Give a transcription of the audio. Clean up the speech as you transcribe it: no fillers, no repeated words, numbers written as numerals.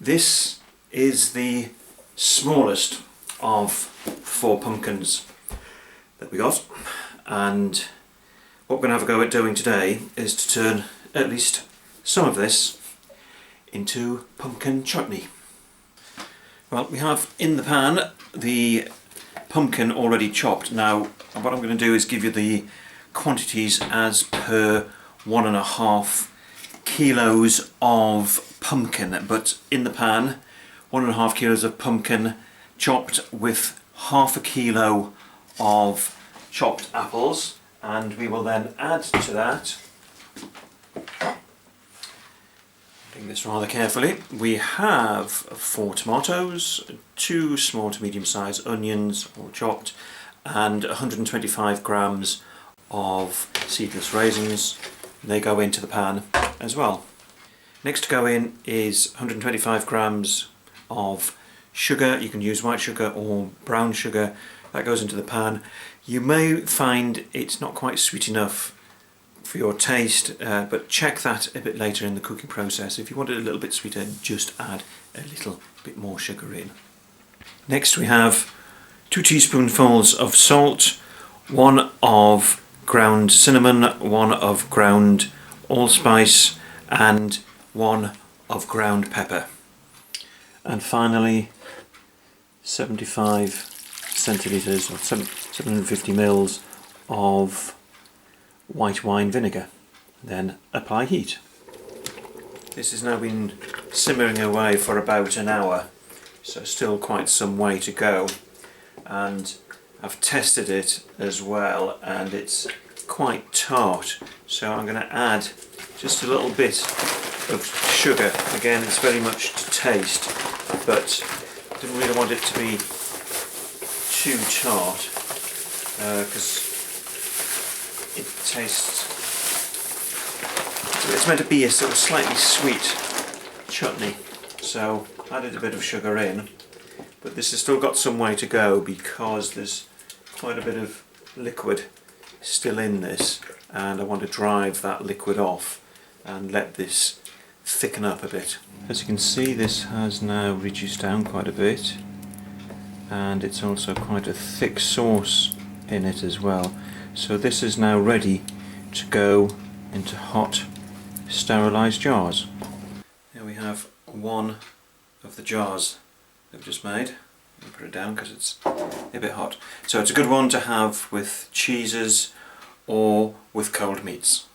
This is the smallest of 4 pumpkins that we got, and what we're going to have a go at doing today is to turn at least some of this into pumpkin chutney. Well, we have in the pan the pumpkin already chopped. Now what I'm going to do is give you the quantities as per 1.5 kilos of pumpkin, but in the pan 1.5 kilos of pumpkin chopped with 1/2 kilo of chopped apples, and we will then add to that, doing this rather carefully, we have 4 tomatoes, 2 small to medium sized onions all chopped, and 125 grams of seedless raisins. They go into the pan as well. Next to go in is 125 grams of sugar. You can use white sugar or brown sugar. That goes into the pan. You may find it's not quite sweet enough for your taste, but check that a bit later in the cooking process. If you want it a little bit sweeter, just add a little bit more sugar in. Next we have 2 teaspoonfuls of salt, 1 of ground cinnamon, 1 of ground allspice, and 1 of ground pepper. And finally 75 centilitres or 750 mils of white wine vinegar. Then apply heat. This has now been simmering away for about an hour, so still quite some way to go, and I've tested it as well and it's quite tart, so I'm going to add just a little bit of sugar. Again, it's very much to taste, but I didn't really want it to be too tart because it tastes, it's meant to be a sort of slightly sweet chutney, so I added a bit of sugar in, but this has still got some way to go because there's quite a bit of liquid still in this, and I want to drive that liquid off and let this thicken up a bit. As you can see, this has now reduced down quite a bit, and it's also quite a thick sauce in it as well. So this is now ready to go into hot sterilised jars. Here we have one of the jars that we've just made. I'll put it down because it's a bit hot. So it's a good one to have with cheeses or with cold meats.